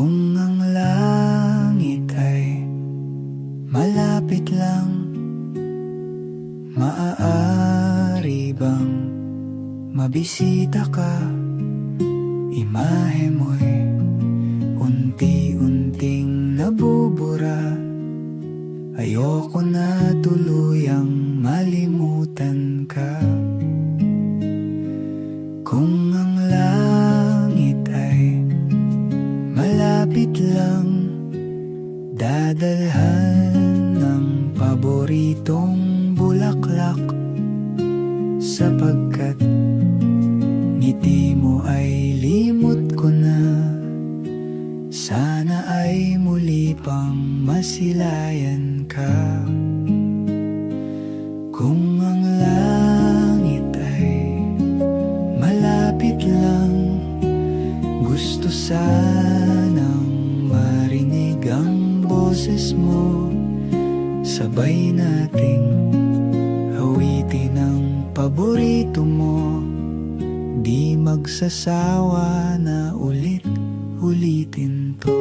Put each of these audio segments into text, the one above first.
Kung ang langit ay malapit lang, maaari bang mabisita ka? Imahe mo'y unti-unting nabubura. Ayoko na tuluyang malimutan ka. Kung ang langit ay malapit lang, dadalhan ng paboritong bulaklak, sapagkat ngiti mo ay limot ko na. Sana ay muli pang masilayan ka. Kung ang langit ay malapit lang, gusto sanang marinig ang boses mo. Sabay nating awitin ang paborito mo. Di magsasawa na ulit-ulitin to.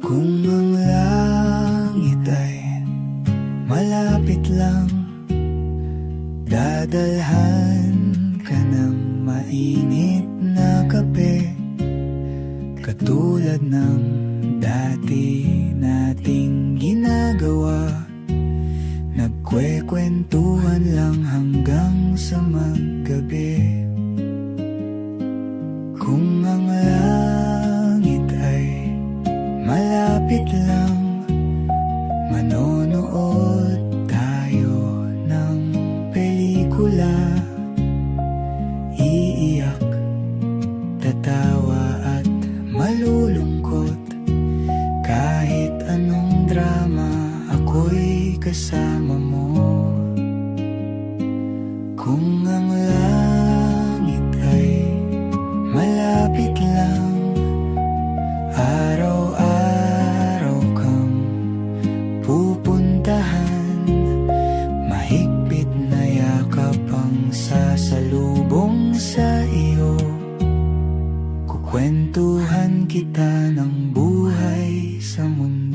Kung ang langit ay malapit lang, dadalhan ka ng mainit na kape, katulad ng dati nating ginagawa. Nagkwekwentuhan lang hanggang sa maggabi. Kung ang langit ay malapit lang, manonood tayo ng pelikula. Iiyak, tatawa at malulungkot. Kahit anong drama, ako'y kasama mo. Kung ang langit ay malapit lang, araw-araw kang pupuntahan. Mahigpit na yakap ang sasalubong sa iyo. Kukwentuhan kita ng buhay sa mundo.